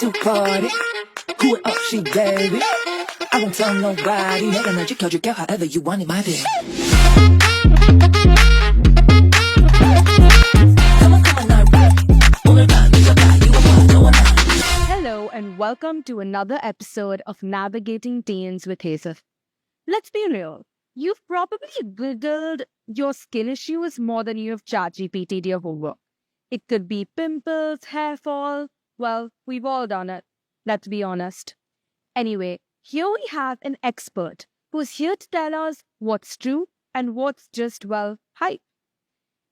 to party. Who it up, she baby. I won't tell nobody. 내가 널 지켜줄게 however you want it, my baby. Hello and welcome to another episode of Navigating Teens with Hazel. Let's be real. You've probably Googled your skin issues more than you have ChatGPT'd your homework. It could be pimples, hair fall. Well, we've all done it. Let's be honest. Anyway, here we have an expert who's here to tell us what's true and what's just, well, hype.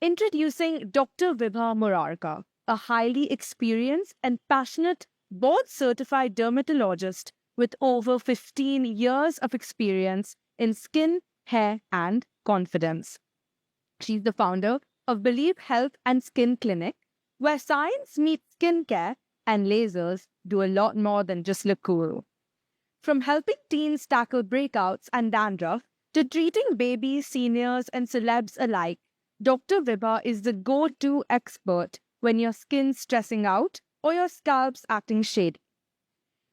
Introducing Dr. Vibha Murarka, a highly experienced and passionate board-certified dermatologist with over 15 years of experience in skin, hair, and confidence. She's the founder of Believe Health and Skin Clinic, where science meets skincare and lasers do a lot more than just look cool. From helping teens tackle breakouts and dandruff to treating babies, seniors, and celebs alike, Dr. Vibha is the go-to expert when your skin's stressing out or your scalp's acting shady.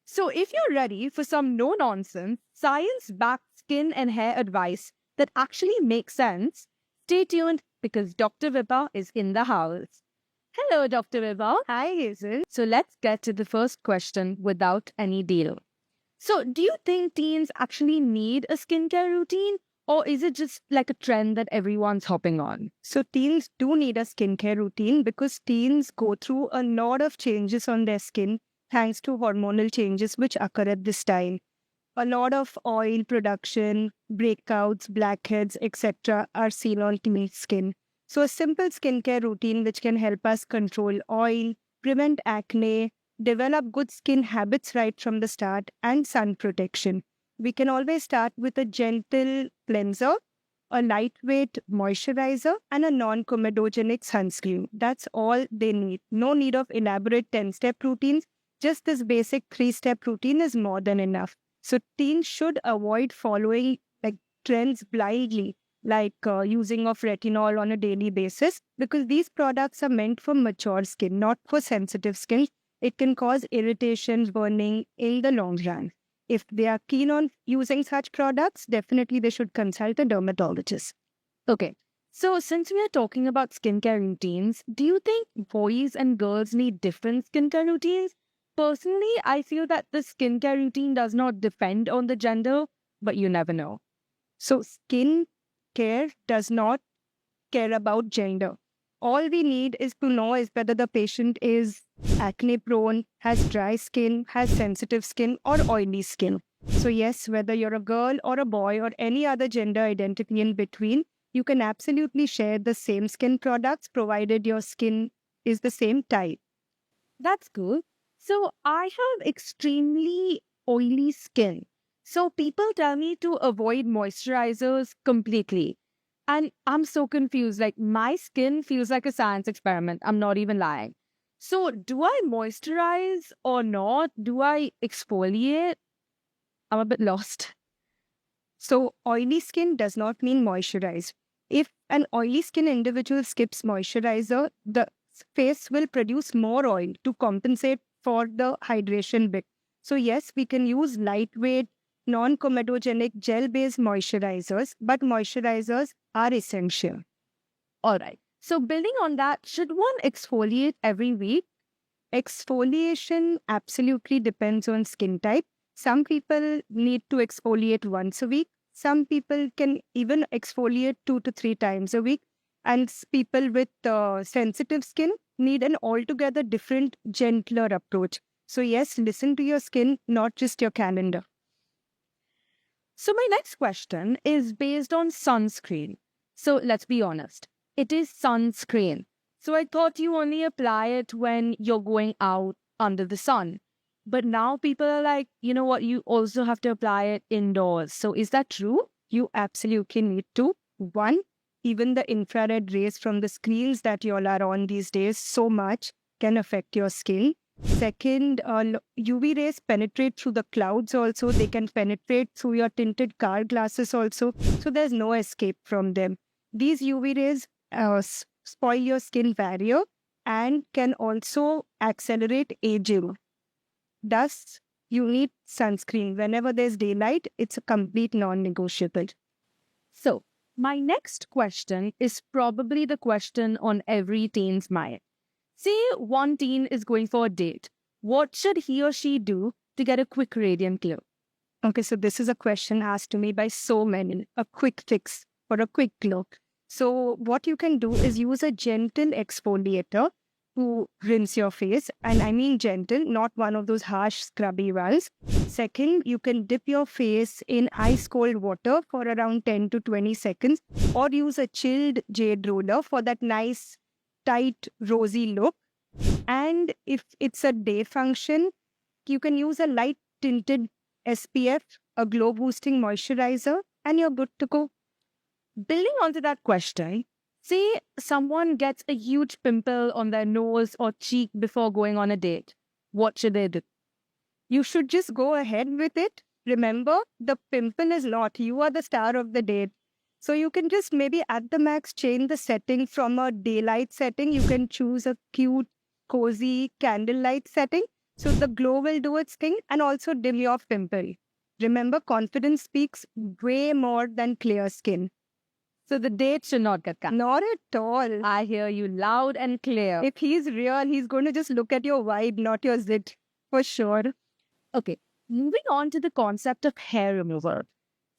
So if you're ready for some no-nonsense, science-backed skin and hair advice that actually makes sense, stay tuned because Dr. Vibha is in the house. Hello, Dr. Vibha. Hi, Hazel. So let's get to the first question without any deal. So do you think teens actually need a skincare routine? Or is it just like a trend that everyone's hopping on? So teens do need a skincare routine because teens go through a lot of changes on their skin thanks to hormonal changes which occur at this time. A lot of oil production, breakouts, blackheads, etc. are seen on teenage skin. So a simple skincare routine which can help us control oil, prevent acne, develop good skin habits right from the start, and sun protection. We can always start with a gentle cleanser, a lightweight moisturizer, and a non-comedogenic sunscreen. That's all they need. No need of elaborate 10-step routines. Just this basic 3-step routine is more than enough. So teens should avoid following trends blindly, using of retinol on a daily basis, because these products are meant for mature skin, not for sensitive skin. It can cause irritation, burning in the long run. If they are keen on using such products, definitely they should consult a dermatologist. Okay, so since we are talking about skincare routines, do you think boys and girls need different skincare routines? Personally, I feel that the skincare routine does not depend on the gender, but you never know. So skin care does not care about gender. All we need is to know is whether the patient is acne prone, has dry skin, has sensitive skin, or oily skin. So yes, whether you're a girl or a boy or any other gender identity in between, you can absolutely share the same skin products provided your skin is the same type. That's cool. So I have extremely oily skin. So people tell me to avoid moisturizers completely. And I'm so confused. Like, my skin feels like a science experiment. I'm not even lying. So do I moisturize or not? Do I exfoliate? I'm a bit lost. So oily skin does not mean moisturize. If an oily skin individual skips moisturizer, the face will produce more oil to compensate for the hydration bit. So yes, we can use lightweight, non-comedogenic gel-based moisturizers, but moisturizers are essential. All right. So building on that, should one exfoliate every week? Exfoliation absolutely depends on skin type. Some people need to exfoliate once a week. Some people can even exfoliate 2 to 3 times a week. And people with sensitive skin need an altogether different, gentler approach. So yes, listen to your skin, not just your calendar. So my next question is based on sunscreen. So let's be honest. It is sunscreen. So I thought you only apply it when you're going out under the sun. But now people are like, you know what, you also have to apply it indoors. So is that true? You absolutely need to. One, even the infrared rays from the screens that you all are on these days so much can affect your skin. Second, UV rays penetrate through the clouds also. They can penetrate through your tinted car glasses also. So there's no escape from them. These UV rays spoil your skin barrier and can also accelerate aging. Thus, you need sunscreen. Whenever there's daylight, it's a complete non-negotiable. So, my next question is probably the question on every teen's mind. Say one teen is going for a date. What should he or she do to get a quick radiant glow? Okay, so this is a question asked to me by so many. A quick fix for a quick glow. So what you can do is use a gentle exfoliator to rinse your face. And I mean gentle, not one of those harsh scrubby ones. Second, you can dip your face in ice cold water for around 10 to 20 seconds, or use a chilled jade roller for that nice, tight, rosy look. And if it's a day function, you can use a light tinted SPF, a glow boosting moisturizer, and you're good to go. Building onto that question, say someone gets a huge pimple on their nose or cheek before going on a date. What should they do? You should just go ahead with it. Remember, the pimple is not. You are the star of the date. So you can just maybe at the max change the setting from a daylight setting. You can choose a cute, cozy candlelight setting. So the glow will do its thing and also dim your pimple. Remember, confidence speaks way more than clear skin. So the date should not get cancelled. Not at all. I hear you loud and clear. If he's real, he's going to just look at your vibe, not your zit, for sure. Okay, moving on to the concept of hair removal.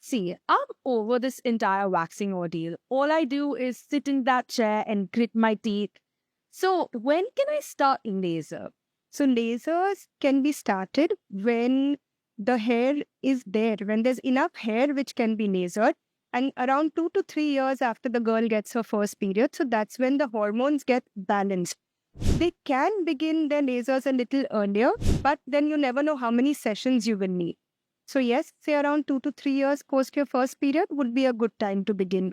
See, I'm over this entire waxing ordeal. All I do is sit in that chair and grit my teeth. So when can I start laser? So lasers can be started when the hair is there, when there's enough hair which can be lasered, and around 2 to 3 years after the girl gets her first period. So that's when the hormones get balanced. They can begin their lasers a little earlier, but then you never know how many sessions you will need. So yes, say around 2 to 3 years post your first period would be a good time to begin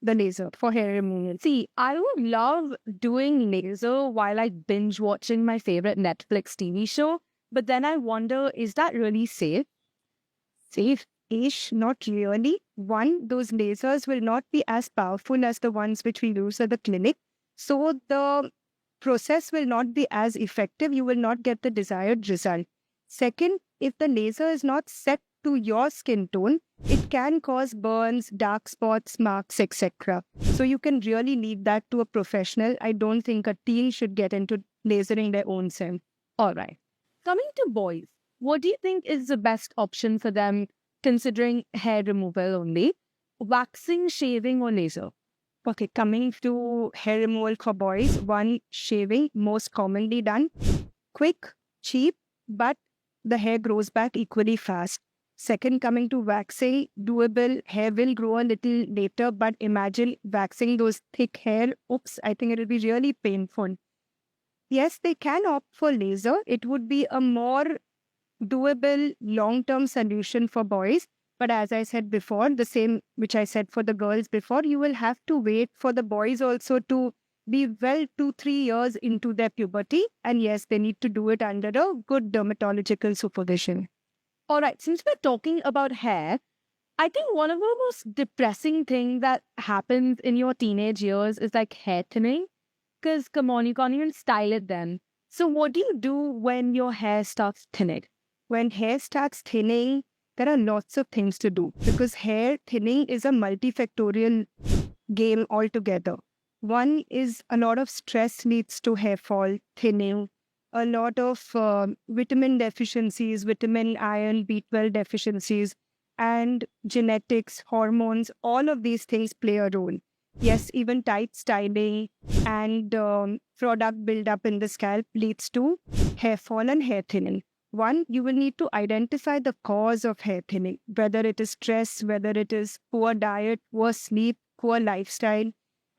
the laser for hair removal. See, I would love doing laser while I binge watching my favorite Netflix TV show, but then I wonder, is that really safe? Safe-ish, not really. One, those lasers will not be as powerful as the ones which we use at the clinic. So the process will not be as effective. You will not get the desired result. Second, if the laser is not set to your skin tone, it can cause burns, dark spots, marks, etc. So you can really leave that to a professional. I don't think a teen should get into lasering their own self. All right. Coming to boys, what do you think is the best option for them considering hair removal only? Waxing, shaving, or laser? Okay, coming to hair removal for boys, one, shaving, most commonly done. Quick, cheap, but the hair grows back equally fast. Second, coming to waxing, doable. Hair will grow a little later, but imagine waxing those thick hair. Oops, I think it'll be really painful. Yes, they can opt for laser. It would be a more doable long-term solution for boys. But as I said before, the same which I said for the girls before, you will have to wait for the boys also to be well 2-3 years into their puberty. And yes, they need to do it under a good dermatological supervision. All right, since we're talking about hair, I think one of the most depressing things that happens in your teenage years is like hair thinning. Because come on, you can't even style it then. So what do you do when your hair starts thinning? When hair starts thinning, there are lots of things to do because hair thinning is a multifactorial game altogether. One is a lot of stress leads to hair fall, thinning, a lot of vitamin deficiencies, vitamin iron, B12 deficiencies, and genetics, hormones, all of these things play a role. Yes, even tight styling and product buildup in the scalp leads to hair fall and hair thinning. One, you will need to identify the cause of hair thinning, whether it is stress, whether it is poor diet, poor sleep, poor lifestyle,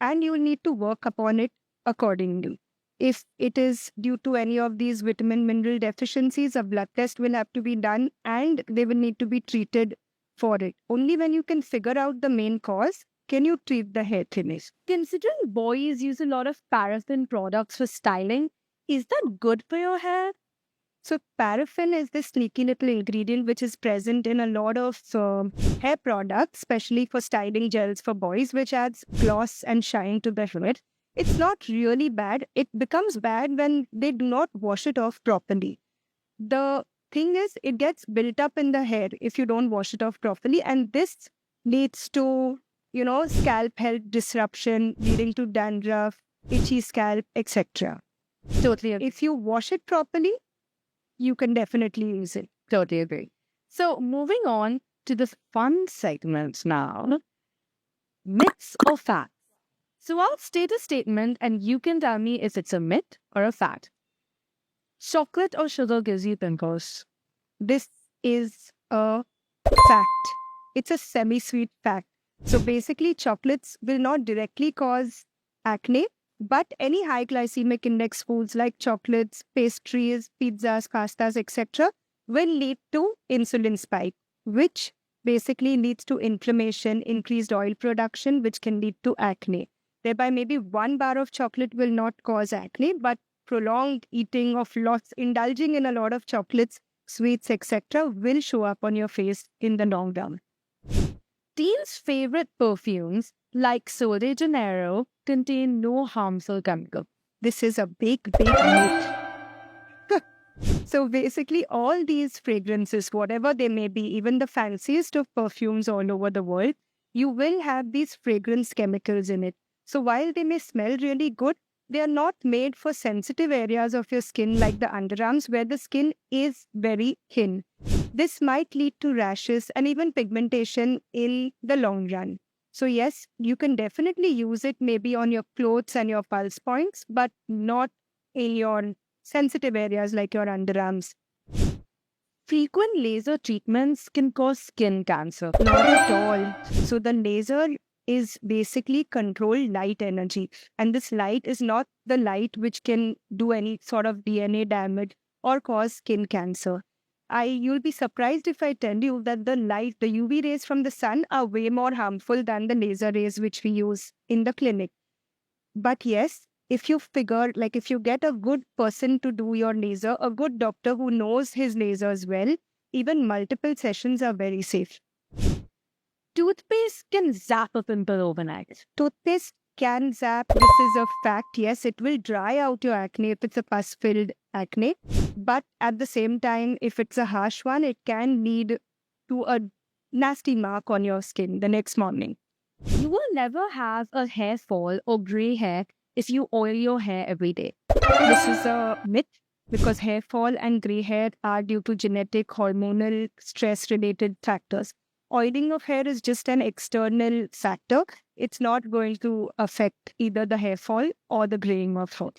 and you will need to work upon it accordingly. If it is due to any of these vitamin mineral deficiencies, a blood test will have to be done and they will need to be treated for it. Only when you can figure out the main cause can you treat the hair thinness. Considering boys use a lot of paraffin products for styling, is that good for your hair? So paraffin is this sneaky little ingredient which is present in a lot of hair products, especially for styling gels for boys, which adds gloss and shine to the hair. It's not really bad. It becomes bad when they do not wash it off properly. The thing is, it gets built up in the hair if you don't wash it off properly. And this leads to, scalp health disruption, leading to dandruff, itchy scalp, etc. Totally agree. If you wash it properly, you can definitely use it. Totally agree. So moving on to the fun segment now. Myths or facts? So I'll state a statement and you can tell me if it's a myth or a fact. Chocolate or sugar gives you pimples? This is a fact. It's a semi-sweet fact. So basically, chocolates will not directly cause acne, but any high glycemic index foods like chocolates, pastries, pizzas, pastas, etc. will lead to insulin spike, which basically leads to inflammation, increased oil production, which can lead to acne. Thereby, maybe one bar of chocolate will not cause acne, but prolonged eating of lots, indulging in a lot of chocolates, sweets, etc., will show up on your face in the long run. Teens' favorite perfumes, like Sol de Janeiro, contain no harmful chemical. This is a big myth. So basically, all these fragrances, whatever they may be, even the fanciest of perfumes all over the world, you will have these fragrance chemicals in it. So while they may smell really good, they are not made for sensitive areas of your skin like the underarms where the skin is very thin. This might lead to rashes and even pigmentation in the long run. So yes, you can definitely use it maybe on your clothes and your pulse points, but not in your sensitive areas like your underarms. Frequent laser treatments can cause skin cancer. Not at all. So the laser is basically controlled light energy. And this light is not the light which can do any sort of DNA damage or cause skin cancer. You'll be surprised if I tell you that the UV rays from the sun are way more harmful than the laser rays which we use in the clinic. But yes, if you get a good person to do your laser, a good doctor who knows his lasers well, even multiple sessions are very safe. Toothpaste can zap a pimple overnight. Toothpaste can zap. This is a fact. Yes, it will dry out your acne if it's a pus-filled acne. But at the same time, if it's a harsh one, it can lead to a nasty mark on your skin the next morning. You will never have a hair fall or gray hair if you oil your hair every day. This is a myth because hair fall and gray hair are due to genetic, hormonal, stress-related factors. Oiling of hair is just an external factor. It's not going to affect either the hair fall or the graying of hair.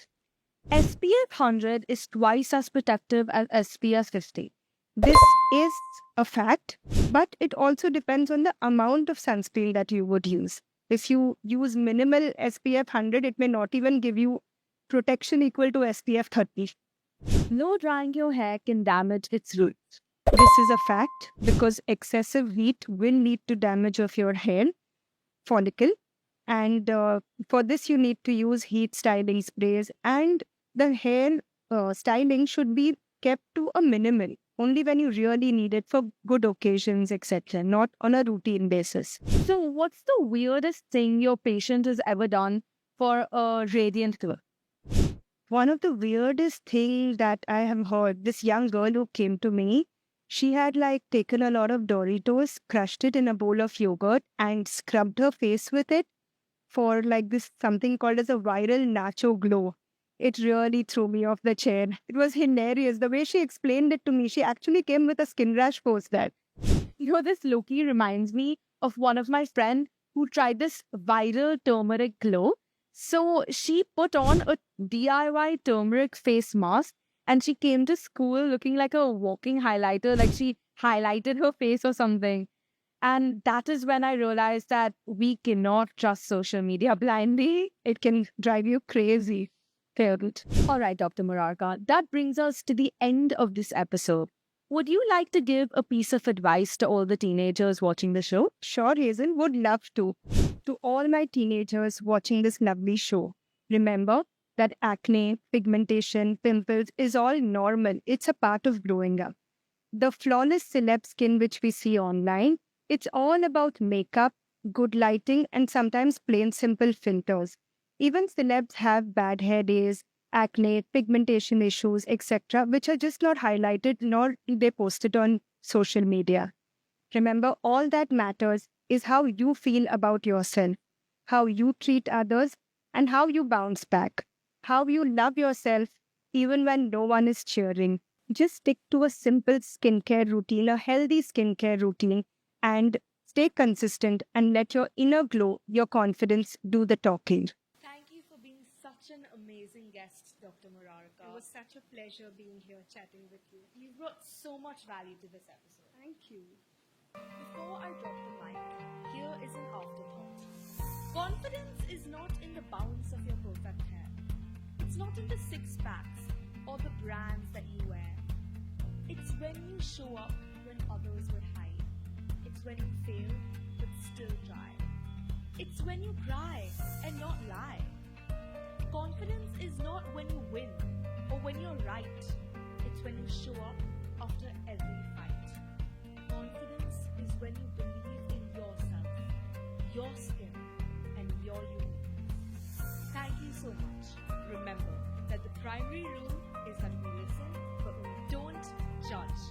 SPF 100 is twice as protective as SPF 50. This is a fact, but it also depends on the amount of sunscreen that you would use. If you use minimal SPF 100, it may not even give you protection equal to SPF 30. Blow drying your hair can damage its roots. This is a fact because excessive heat will lead to damage of your hair follicle. And for this, you need to use heat styling sprays. And the hair styling should be kept to a minimal, only when you really need it for good occasions, etc., not on a routine basis. So what's the weirdest thing your patient has ever done for a radiant glow? One of the weirdest things that I have heard, this young girl who came to me, she had taken a lot of Doritos, crushed it in a bowl of yogurt and scrubbed her face with it for this something called as a viral nacho glow. It really threw me off the chair. It was hilarious. The way she explained it to me, she actually came with a skin rash post that. This Loki reminds me of one of my friends who tried this viral turmeric glow. So she put on a DIY turmeric face mask and she came to school looking like a walking highlighter, like she highlighted her face or something. And that is when I realized that we cannot trust social media blindly. It can drive you crazy. Failed. All right, Dr. Murarka, that brings us to the end of this episode. Would you like to give a piece of advice to all the teenagers watching the show? Sure, Hazel, would love to. To all my teenagers watching this lovely show, remember that acne, pigmentation, pimples is all normal. It's a part of growing up. The flawless celeb skin which we see online, it's all about makeup, good lighting, and sometimes plain simple filters. Even celebs have bad hair days, acne, pigmentation issues, etc., which are just not highlighted nor they posted on social media. Remember, all that matters is how you feel about yourself, how you treat others, and how you bounce back, how you love yourself even when no one is cheering. Just stick to a simple skincare routine, a healthy skincare routine, and stay consistent and let your inner glow, your confidence do the talking. Thank you for being such an amazing guest, Dr. Murarka. It was such a pleasure being here chatting with you. You've brought so much value to this episode. Thank you. Before I drop the mic, here is an afterthought. Confidence is not in the bounce of your perfect hair. It's not in the six packs or the brands that you wear. It's when you show up when others would hide. It's when you fail but still try. It's when you cry and not lie. Confidence is not when you win or when you're right. It's when you show up after every fight. Confidence is when you believe in yourself, your skin, and your uniqueness. Thank you so much. Remember that the primary rule is that we listen, but we don't judge.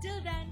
Till then,